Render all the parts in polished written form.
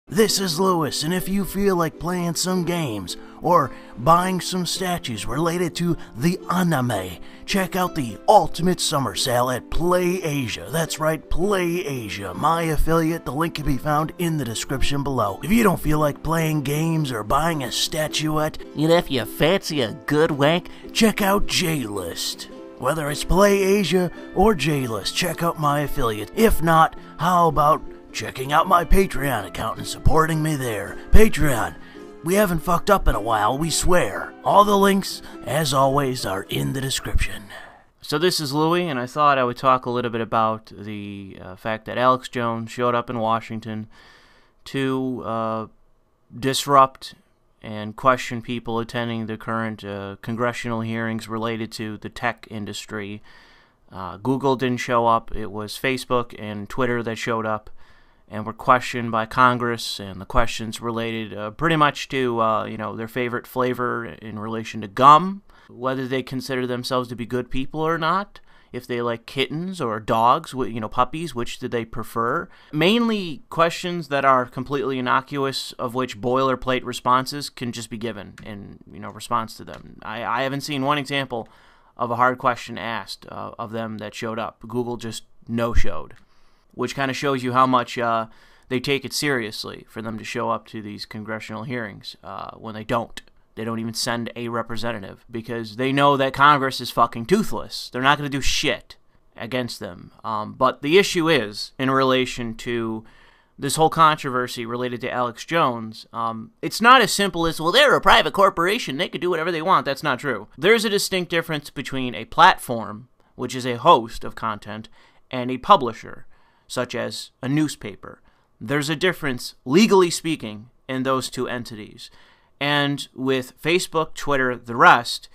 This is Louis, and if you feel like playing some games or buying some statues related to the anime, check out the Ultimate Summer Sale at Play Asia. That's right, Play Asia, my affiliate. The link can be found in the description below. If you don't feel like playing games or buying a statuette, and if you fancy a good wank, check out J-List. Whether it's Play Asia or J-List, check out my affiliate. If not, how about checking out my Patreon account and supporting me there? Patreon, we haven't fucked up in a while, we swear. All the links, as always, are in the description. So this is Louis, and I thought I would talk a little bit about the fact that Alex Jones showed up in Washington to disrupt and question people attending the current congressional hearings related to the tech industry. Google didn't show up. It was Facebook and Twitter that showed up and were questioned by Congress, and the questions related pretty much to their favorite flavor in relation to gum, whether they consider themselves to be good people or not, if they like kittens or dogs, puppies, which do they prefer. Mainly questions that are completely innocuous, of which boilerplate responses can just be given in response to them. I haven't seen one example of a hard question asked of them that showed up. Google just no-showed, which kind of shows you how much they take it seriously for them to show up to these congressional hearings when they don't. They don't even send a representative because they know that Congress is fucking toothless. They're not going to do shit against them. But the issue is, in relation to this whole controversy related to Alex Jones, it's not as simple as, well, they're a private corporation, they could do whatever they want. That's not true. There's a distinct difference between a platform, which is a host of content, and a publisher, such as a newspaper. There's a difference, legally speaking, in those two entities. And with Facebook, Twitter, the rest,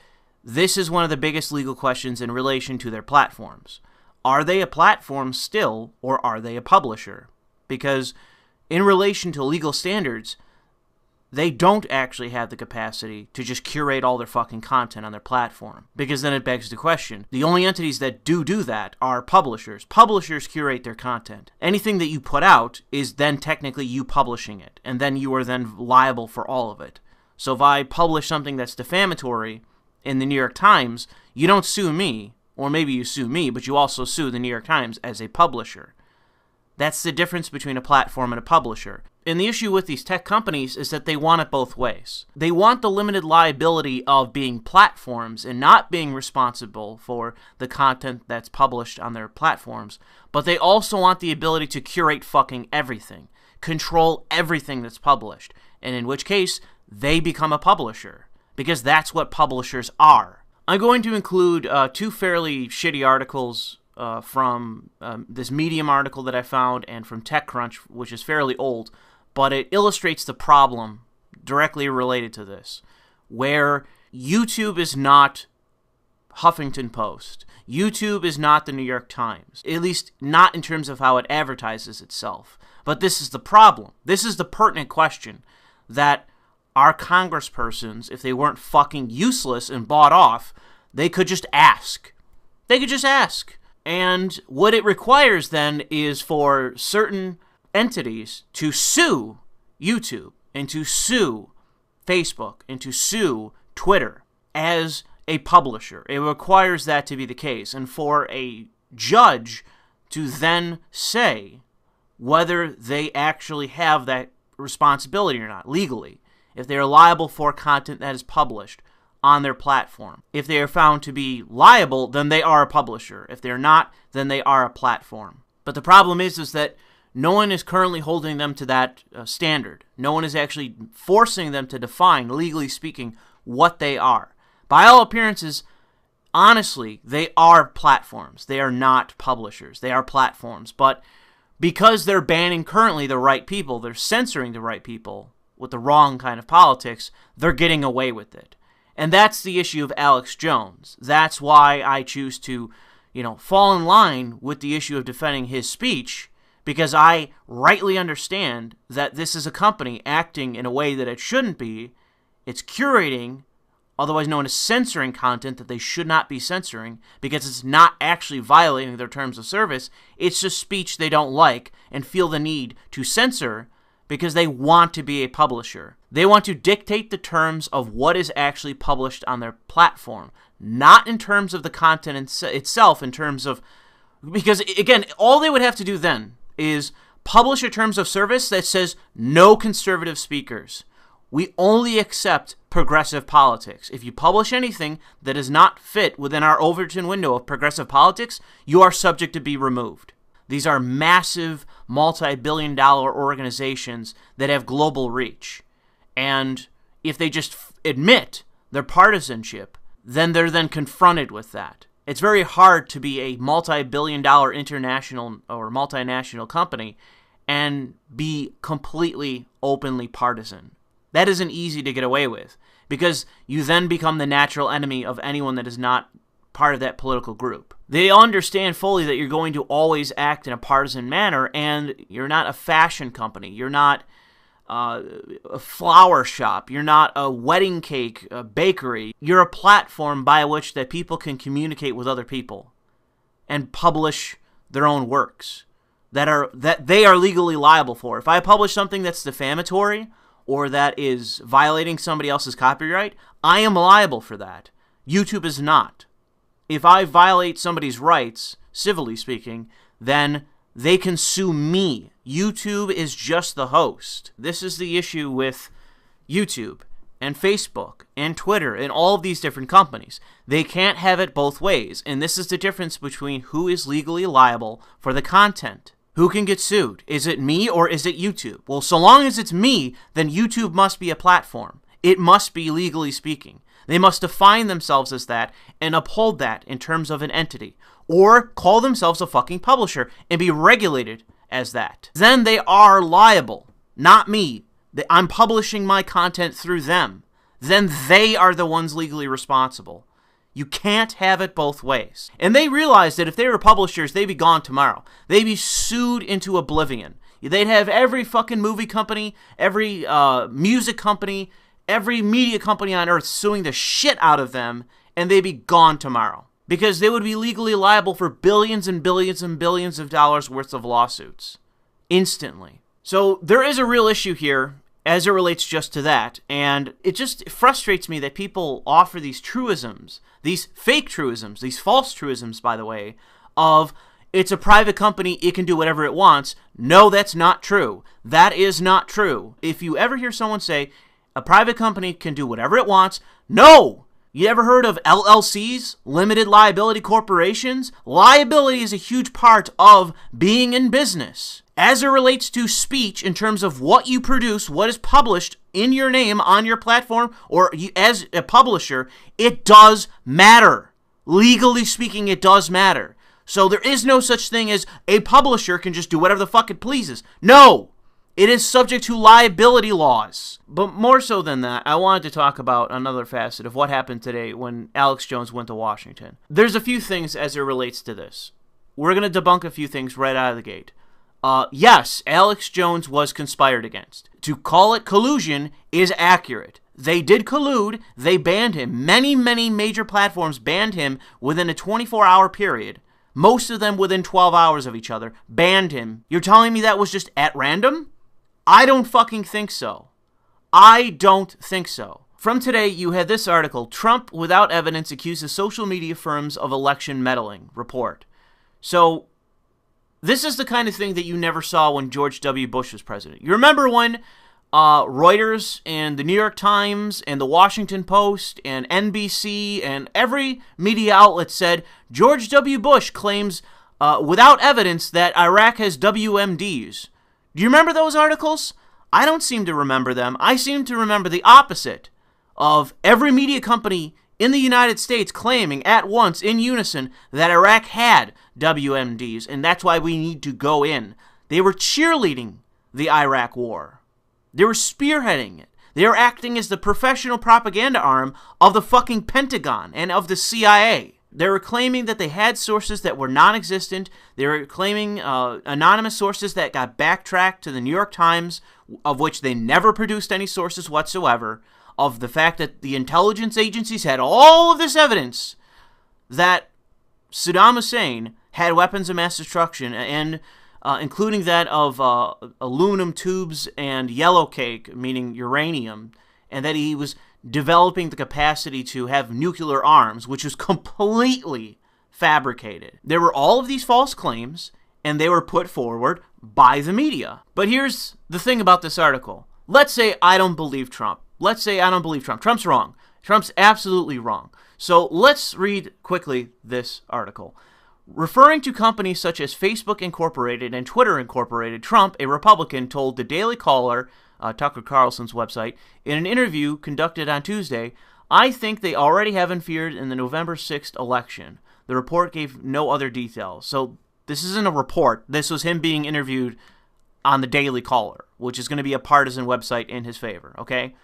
this is one of the biggest legal questions in relation to their platforms. Are they a platform still, or are they a publisher? Because in relation to legal standards, they don't actually have the capacity to just curate all their fucking content on their platform. Because then it begs the question. The only entities that do that are publishers. Publishers curate their content. Anything that you put out is then technically you publishing it. And then you are then liable for all of it. So if I publish something that's defamatory in the New York Times, you don't sue me. Or maybe you sue me, but you also sue the New York Times as a publisher. That's the difference between a platform and a publisher. And the issue with these tech companies is that they want it both ways. They want the limited liability of being platforms and not being responsible for the content that's published on their platforms, but they also want the ability to curate fucking everything, control everything that's published, and in which case, they become a publisher, because that's what publishers are. I'm going to include two fairly shitty articles from this Medium article that I found and from TechCrunch, which is fairly old, but it illustrates the problem directly related to this, where YouTube is not Huffington Post. YouTube is not the New York Times, at least not in terms of how it advertises itself. But this is the problem. This is the pertinent question that our congresspersons, if they weren't fucking useless and bought off, they could just ask. They could just ask. And what it requires then is for certain entities to sue YouTube and to sue Facebook and to sue Twitter as a publisher. It requires that to be the case. And for a judge to then say whether they actually have that responsibility or not, legally, if they are liable for content that is published on their platform. If they are found to be liable, then they are a publisher. If they're not, then they are a platform. But the problem is that no one is currently holding them to that standard. No one is actually forcing them to define, legally speaking, what they are. By all appearances, honestly, they are platforms. They are not publishers. They are platforms. But because they're banning currently the right people, they're censoring the right people with the wrong kind of politics, they're getting away with it. And that's the issue of Alex Jones. That's why I choose to, fall in line with the issue of defending his speech, because I rightly understand that this is a company acting in a way that it shouldn't be. It's curating, otherwise known as censoring, content that they should not be censoring, because it's not actually violating their terms of service. It's just speech they don't like and feel the need to censor because they want to be a publisher. They want to dictate the terms of what is actually published on their platform, not in terms of the content itself, in terms of, because again, all they would have to do then is publish a terms of service that says no conservative speakers. We only accept progressive politics. If you publish anything that does not fit within our Overton window of progressive politics, you are subject to be removed. These are massive, multi-billion-dollar organizations that have global reach. And if they just admit their partisanship, then they're then confronted with that. It's very hard to be a multi-billion-dollar international or multinational company and be completely openly partisan. That isn't easy to get away with, because you then become the natural enemy of anyone that is not part of that political group. They understand fully that you're going to always act in a partisan manner, and you're not a fashion company. You're not a flower shop. You're not a wedding cake bakery. You're a platform by which that people can communicate with other people and publish their own works that they are legally liable for. If I publish something that's defamatory or that is violating somebody else's copyright, I am liable for that. YouTube is not. If I violate somebody's rights, civilly speaking, then they can sue me. YouTube is just the host. This is the issue with YouTube and Facebook and Twitter and all of these different companies. They can't have it both ways, and this is the difference between who is legally liable for the content. Who can get sued? Is it me or is it YouTube? Well, so long as it's me, then YouTube must be a platform. It must be legally speaking. They must define themselves as that and uphold that in terms of an entity. Or call themselves a fucking publisher and be regulated as that. Then they are liable, not me. I'm publishing my content through them. Then they are the ones legally responsible. You can't have it both ways. And they realized that if they were publishers, they'd be gone tomorrow. They'd be sued into oblivion. They'd have every fucking movie company, every music company, every media company on earth suing the shit out of them, and they'd be gone tomorrow. Because they would be legally liable for billions and billions and billions of dollars worth of lawsuits. Instantly. So there is a real issue here as it relates just to that, and it just frustrates me that people offer these truisms, these fake truisms, these false truisms, by the way, of it's a private company, it can do whatever it wants. No, that's not true. That is not true. If you ever hear someone say a private company can do whatever it wants, no! You ever heard of LLCs, limited liability corporations? Liability is a huge part of being in business. As it relates to speech in terms of what you produce, what is published in your name on your platform, or as a publisher, it does matter. Legally speaking, it does matter. So there is no such thing as a publisher can just do whatever the fuck it pleases. No! It is subject to liability laws. But more so than that, I wanted to talk about another facet of what happened today when Alex Jones went to Washington. There's a few things as it relates to this. We're going to debunk a few things right out of the gate. Yes, Alex Jones was conspired against. To call it collusion is accurate. They did collude. They banned him. Many, many major platforms banned him within a 24-hour period. Most of them within 12 hours of each other. Banned him. You're telling me that was just at random? I don't fucking think so. I don't think so. From today, you had this article, Trump without evidence accuses social media firms of election meddling, report. So, this is the kind of thing that you never saw when George W. Bush was president. You remember when Reuters and the New York Times and the Washington Post and NBC and every media outlet said George W. Bush claims without evidence that Iraq has WMDs. Do you remember those articles? I don't seem to remember them. I seem to remember the opposite of every media company in the United States claiming at once in unison that Iraq had WMDs, and that's why we need to go in. They were cheerleading the Iraq war. They were spearheading it. They were acting as the professional propaganda arm of the fucking Pentagon and of the CIA. They were claiming that they had sources that were non-existent. They were claiming anonymous sources that got backtracked to the New York Times, of which they never produced any sources whatsoever, of the fact that the intelligence agencies had all of this evidence that Saddam Hussein had weapons of mass destruction and including that of aluminum tubes and yellow cake, meaning uranium, and that he was developing the capacity to have nuclear arms, which was completely fabricated. There were all of these false claims, and they were put forward by the media. But here's the thing about this article. Let's say I don't believe Trump. Let's say I don't believe Trump. Trump's wrong. Trump's absolutely wrong. So let's read quickly this article. Referring to companies such as Facebook Incorporated and Twitter Incorporated, Trump, a Republican, told the Daily Caller, Tucker Carlson's website, in an interview conducted on Tuesday, "I think they already have interfered in the November 6th election." The report gave no other details. So this isn't a report. This was him being interviewed on the Daily Caller, which is going to be a partisan website in his favor, okay?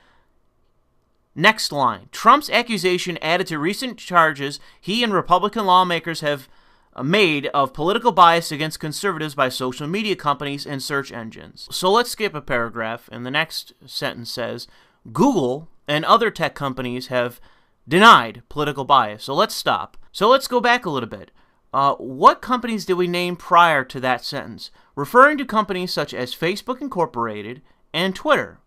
Next line. Trump's accusation added to recent charges he and Republican lawmakers have made of political bias against conservatives by social media companies and search engines. So let's skip a paragraph, and the next sentence says, Google and other tech companies have denied political bias. So let's stop. So let's go back a little bit. What companies did we name prior to that sentence? Referring to companies such as Facebook Incorporated and Twitter.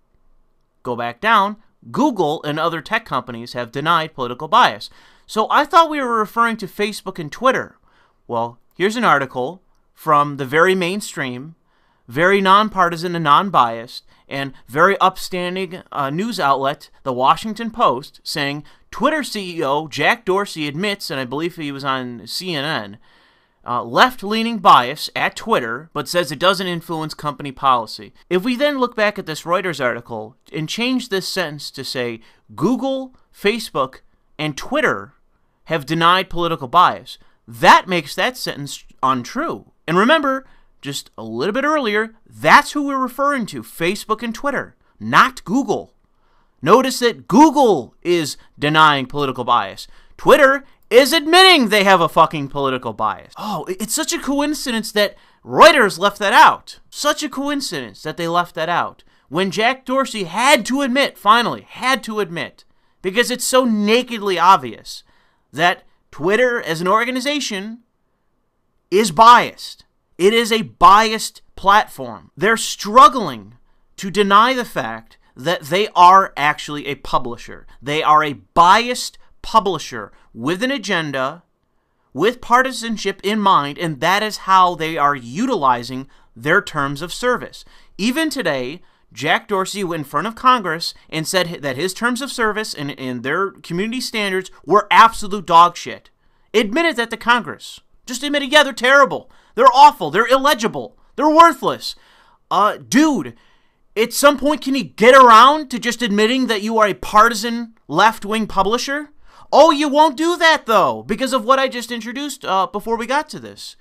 Go back down. Google and other tech companies have denied political bias. So I thought we were referring to Facebook and Twitter. Well, here's an article from the very mainstream, very nonpartisan and non-biased, and very upstanding news outlet, the Washington Post, saying Twitter CEO Jack Dorsey admits, and I believe he was on CNN, left-leaning bias at Twitter, but says it doesn't influence company policy. If we then look back at this Reuters article and change this sentence to say Google, Facebook, and Twitter have denied political bias, that makes that sentence untrue. And remember, just a little bit earlier, that's who we're referring to, Facebook and Twitter, not Google. Notice that Google is denying political bias. Twitter is admitting they have a fucking political bias. Oh, it's such a coincidence that Reuters left that out. Such a coincidence that they left that out. When Jack Dorsey had to admit, finally, had to admit, because it's so nakedly obvious that Twitter as an organization is biased. It is a biased platform. They're struggling to deny the fact that they are actually a publisher. They are a biased publisher with an agenda, with partisanship in mind, and that is how they are utilizing their terms of service. Even today, Jack Dorsey went in front of Congress and said that his terms of service and their community standards were absolute dog shit. Admitted that to Congress. Just admitted, yeah, they're terrible. They're awful. They're illegible. They're worthless. Dude, at some point, can you get around to just admitting that you are a partisan left-wing publisher? Oh, you won't do that, though, because of what I just introduced before we got to this.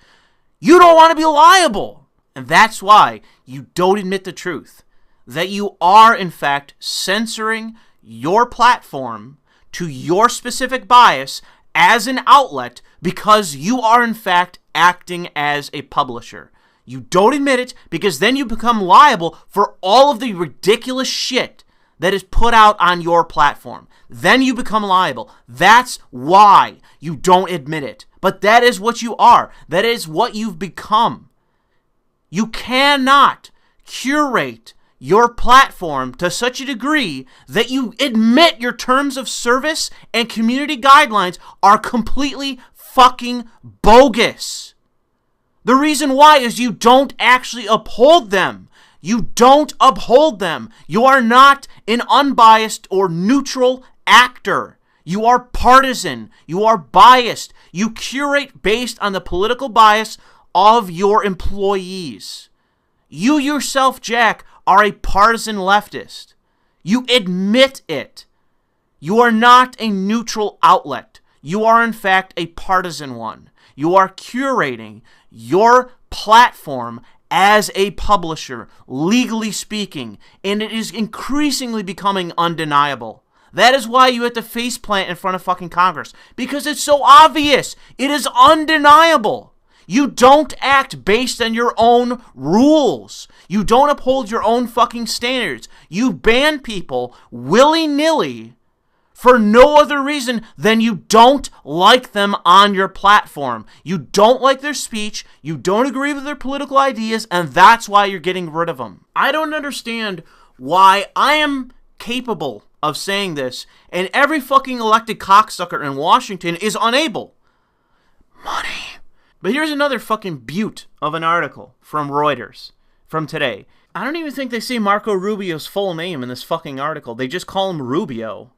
You don't want to be liable. And that's why you don't admit the truth. That you are, in fact, censoring your platform to your specific bias as an outlet because you are, in fact, acting as a publisher. You don't admit it because then you become liable for all of the ridiculous shit that is put out on your platform. Then you become liable. That's why you don't admit it. But that is what you are. That is what you've become. You cannot curate your platform to such a degree that you admit your terms of service and community guidelines are completely fucking bogus. The reason why is you don't actually uphold them. You don't uphold them. You are not an unbiased or neutral actor. You are partisan. You are biased. You curate based on the political bias of your employees. You yourself, Jack, are a partisan leftist. You admit it. You are not a neutral outlet. You are, in fact, a partisan one. You are curating your platform as a publisher, legally speaking, and it is increasingly becoming undeniable. That is why you have to faceplant in front of fucking Congress, because it's so obvious. It is undeniable. You don't act based on your own rules. You don't uphold your own fucking standards. You ban people willy-nilly for no other reason than you don't like them on your platform. You don't like their speech, you don't agree with their political ideas, and that's why you're getting rid of them. I don't understand why I am capable of saying this, and every fucking elected cocksucker in Washington is unable. Money. But here's another fucking beaut of an article from Reuters from today. I don't even think they say Marco Rubio's full name in this fucking article. They just call him Rubio.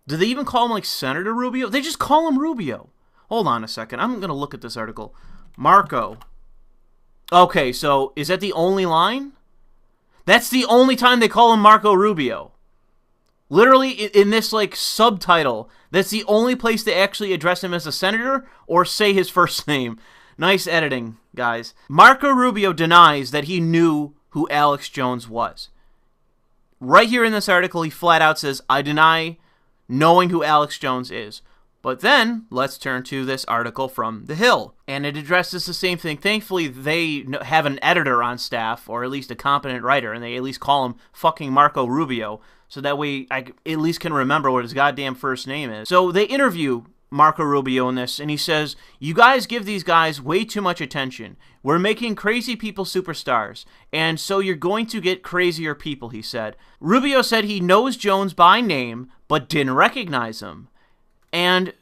Do they even call him, like, Senator Rubio? They just call him Rubio. Hold on a second. I'm going to look at this article. Marco. Okay, so is that the only line? That's the only time they call him Marco Rubio. Literally, in this, like, subtitle, that's the only place they actually address him as a senator or say his first name. Nice editing, guys. Marco Rubio denies that he knew who Alex Jones was. Right here in this article, he flat out says, I deny knowing who Alex Jones is. But then, let's turn to this article from The Hill. And it addresses the same thing. Thankfully, they have an editor on staff, or at least a competent writer, and they at least call him fucking Marco Rubio. So that way, I at least can remember what his goddamn first name is. So they interview Marco Rubio in this, and he says, you guys give these guys way too much attention. We're making crazy people superstars, and so you're going to get crazier people, he said. Rubio said he knows Jones by name, but didn't recognize him. And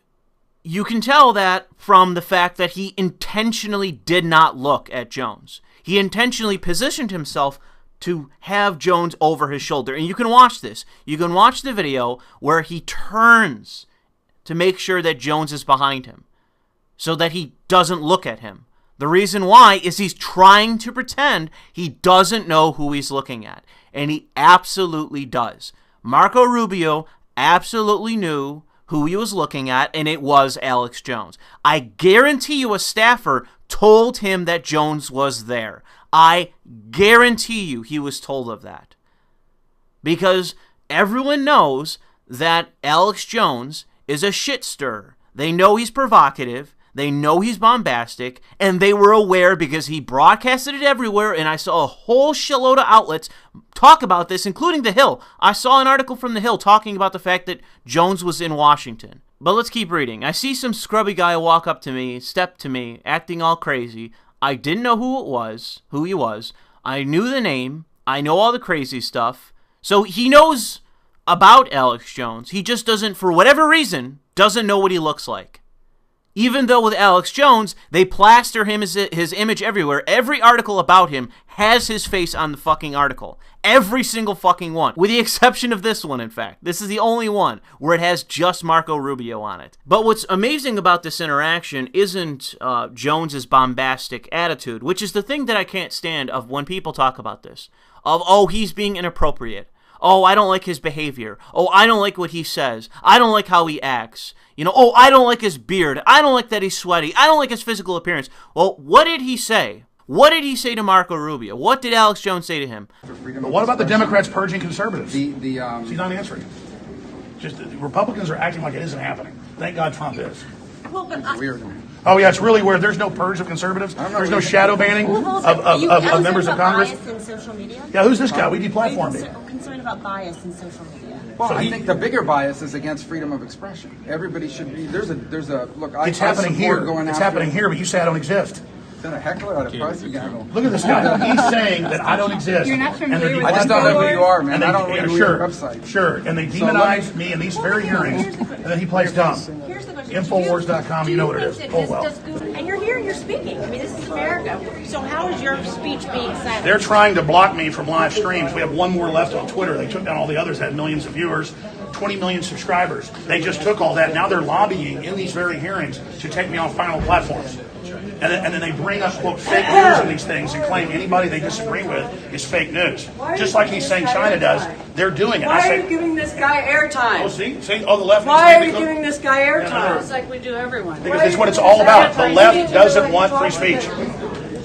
you can tell that from the fact that he intentionally did not look at Jones. He intentionally positioned himself to have Jones over his shoulder. And you can watch this. You can watch the video where he turns to make sure that Jones is behind him so that he doesn't look at him. The reason why is he's trying to pretend he doesn't know who he's looking at. And he absolutely does. Marco Rubio absolutely knew who he was looking at, and it was Alex Jones. I guarantee you a staffer told him that Jones was there. I guarantee you he was told of that. Because everyone knows that Alex Jones is a shit stirrer. They know he's provocative. They know he's bombastic, and they were aware because he broadcasted it everywhere, and I saw a whole shitload of outlets talk about this, including The Hill. I saw an article from The Hill talking about the fact that Jones was in Washington. But let's keep reading. I see some scrubby guy walk up to me, step to me, acting all crazy. I didn't know who he was. I knew the name. I know all the crazy stuff. So he knows about Alex Jones. He just doesn't, for whatever reason, doesn't know what he looks like. Even though with Alex Jones, they plaster his image everywhere. Every article about him has his face on the fucking article. Every single fucking one. With the exception of this one, in fact. This is the only one where it has just Marco Rubio on it. But what's amazing about this interaction isn't Jones's bombastic attitude, which is the thing that I can't stand of when people talk about this. Of, oh, he's being inappropriate. Oh, I don't like his behavior. Oh, I don't like what he says. I don't like how he acts. You know, oh, I don't like his beard. I don't like that he's sweaty. I don't like his physical appearance. Well, what did he say? What did he say to Marco Rubio? What did Alex Jones say to him? But what about the Democrats purging conservatives? She's not answering. Just the Republicans are acting like it isn't happening. Thank God Trump is. Well, but Weird. Oh, yeah, it's really weird. There's no purge of conservatives. There's no shadow banning of members of Congress. Bias in social media? Yeah, who's this guy? We deplatformed him. Are you concerned about bias in social media? Well, I think the bigger bias is against freedom of expression. Everybody should be. There's a look. It's happening here. It's happening here, but you say I don't exist. Then a heckler at a press again. Look at this guy. He's saying that I don't exist. You're not familiar with I just don't know who you are, man. I don't read your website. Sure, and they demonize me in these very hearings, and then he plays dumb. Here's the question. Infowars.com, you know what it is. Oh, well. And you're here and you're speaking. I mean, this is America. So how is your speech being silenced? They're trying to block me from live streams. We have one more left on Twitter. They took down all the others, had millions of viewers, 20 million subscribers. They just took all that. Now they're lobbying in these very hearings to take me off final platforms. And then they bring up, quote, fake news in these things and claim anybody they disagree with is fake news. Just like he's saying China does, they're doing it. Why are you giving this guy airtime? Oh, see? Oh, the left. Why are you giving this guy airtime? It's like we do everyone. Because it's what it's all about. The left doesn't want free speech.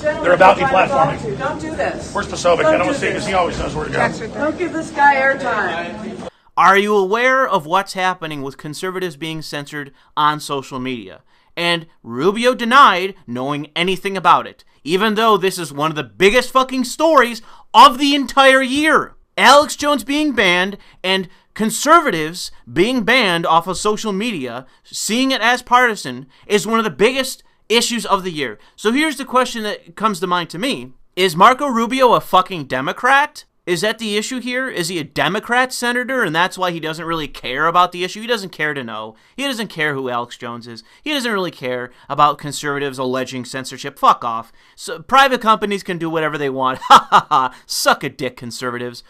They're about deplatforming. Don't do this. Where's Posobiec? I don't want to see because he always knows where to go. Don't give this guy airtime. Are you aware of what's happening with conservatives being censored on social media? And Rubio denied knowing anything about it, even though this is one of the biggest fucking stories of the entire year. Alex Jones being banned and conservatives being banned off of social media, seeing it as partisan, is one of the biggest issues of the year. So here's the question that comes to mind to me. Is Marco Rubio a fucking Democrat? Is that the issue here? Is he a Democrat senator and that's why he doesn't really care about the issue? He doesn't care to know. He doesn't care who Alex Jones is. He doesn't really care about conservatives alleging censorship. Fuck off. So private companies can do whatever they want. Ha ha ha. Suck a dick, conservatives.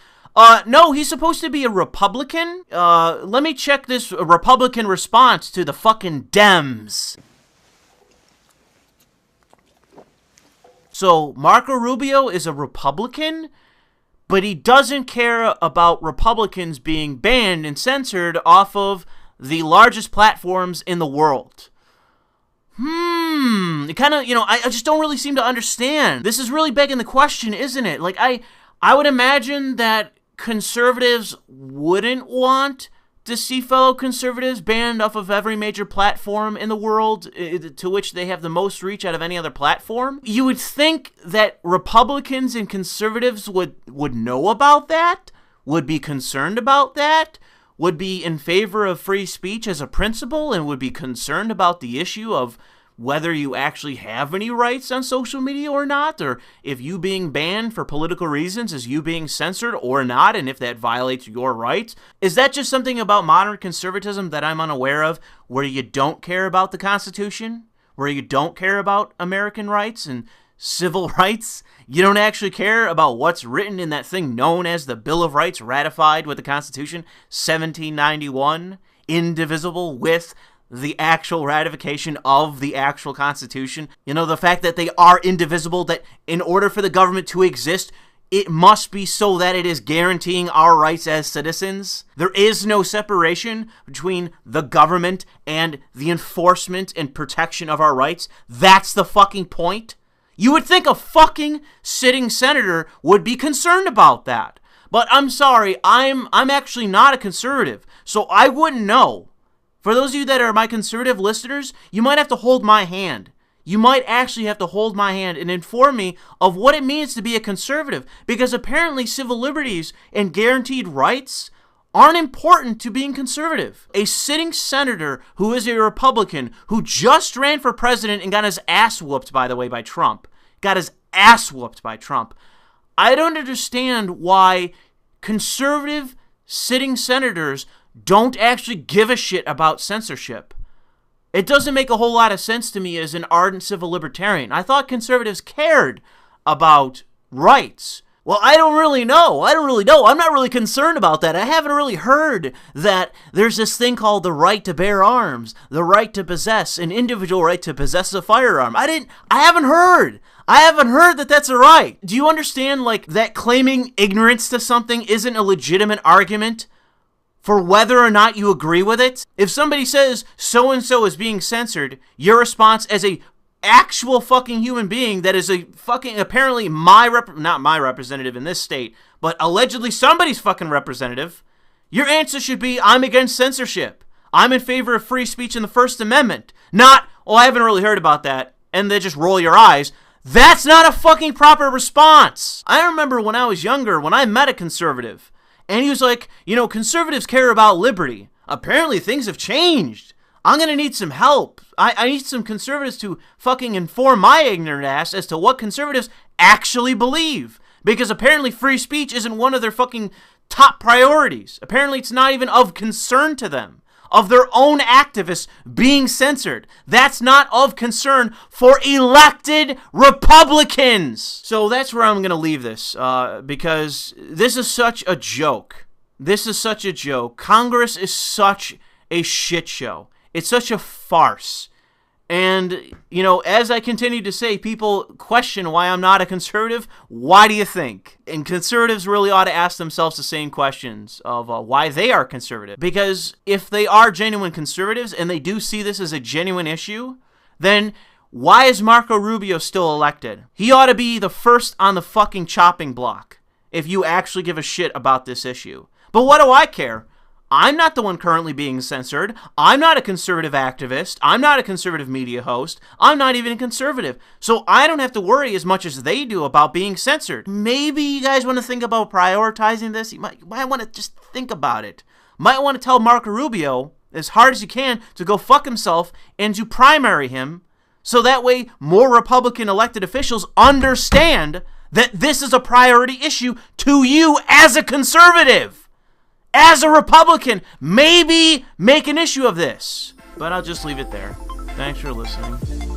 No, he's supposed to be a Republican. Let me check this Republican response to the fucking Dems. So, Marco Rubio is a Republican, but he doesn't care about Republicans being banned and censored off of the largest platforms in the world. It kind of, I just don't really seem to understand. This is really begging the question, isn't it? Like, I would imagine that conservatives wouldn't want to see fellow conservatives banned off of every major platform in the world to which they have the most reach out of any other platform. You would think that Republicans and conservatives would know about that, would be concerned about that, would be in favor of free speech as a principle, and would be concerned about the issue of whether you actually have any rights on social media or not, or if you being banned for political reasons is you being censored or not, and if that violates your rights. Is that just something about modern conservatism that I'm unaware of, where you don't care about the Constitution, where you don't care about American rights and civil rights? You don't actually care about what's written in that thing known as the Bill of Rights ratified with the Constitution, 1791, indivisible with the actual ratification of the actual Constitution. The fact that they are indivisible, that in order for the government to exist, it must be so that it is guaranteeing our rights as citizens. There is no separation between the government and the enforcement and protection of our rights. That's the fucking point. You would think a fucking sitting senator would be concerned about that. But I'm sorry, I'm actually not a conservative, so I wouldn't know. For those of you that are my conservative listeners, you might have to hold my hand. You might actually have to hold my hand and inform me of what it means to be a conservative, because apparently civil liberties and guaranteed rights aren't important to being conservative. A sitting senator who is a Republican, who just ran for president and got his ass whooped, by the way, by Trump. Got his ass whooped by Trump. I don't understand why conservative sitting senators don't actually give a shit about censorship. It doesn't make a whole lot of sense to me as an ardent civil libertarian. I thought conservatives cared about rights. Well, I don't really know. I'm not really concerned about that. I haven't really heard that there's this thing called the right to bear arms, the right to possess, an individual right to possess a firearm. I haven't heard that that's a right. Do you understand, like, that claiming ignorance to something isn't a legitimate argument for whether or not you agree with it? If somebody says so-and-so is being censored, your response as a actual fucking human being that is a fucking, apparently not my representative in this state, but allegedly somebody's fucking representative, your answer should be, I'm against censorship. I'm in favor of free speech in the First Amendment. Not, I haven't really heard about that, and then just roll your eyes. That's not a fucking proper response. I remember when I was younger, when I met a conservative, and he was like, conservatives care about liberty. Apparently things have changed. I'm going to need some help. I need some conservatives to fucking inform my ignorant ass as to what conservatives actually believe. Because apparently free speech isn't one of their fucking top priorities. Apparently it's not even of concern to them. Of their own activists being censored. That's not of concern for elected Republicans. So that's where I'm going to leave this, because this is such a joke. Congress is such a shit show. It's such a farce. And, as I continue to say, people question why I'm not a conservative. Why do you think? And conservatives really ought to ask themselves the same questions of why they are conservative. Because if they are genuine conservatives and they do see this as a genuine issue, then why is Marco Rubio still elected? He ought to be the first on the fucking chopping block if you actually give a shit about this issue. But what do I care? I'm not the one currently being censored. I'm not a conservative activist. I'm not a conservative media host. I'm not even a conservative. So I don't have to worry as much as they do about being censored. Maybe you guys want to think about prioritizing this. You might want to just think about it. Might want to tell Marco Rubio as hard as you can to go fuck himself and to primary him, so that way more Republican elected officials understand that this is a priority issue to you as a conservative. As a Republican, maybe make an issue of this. But I'll just leave it there. Thanks for listening.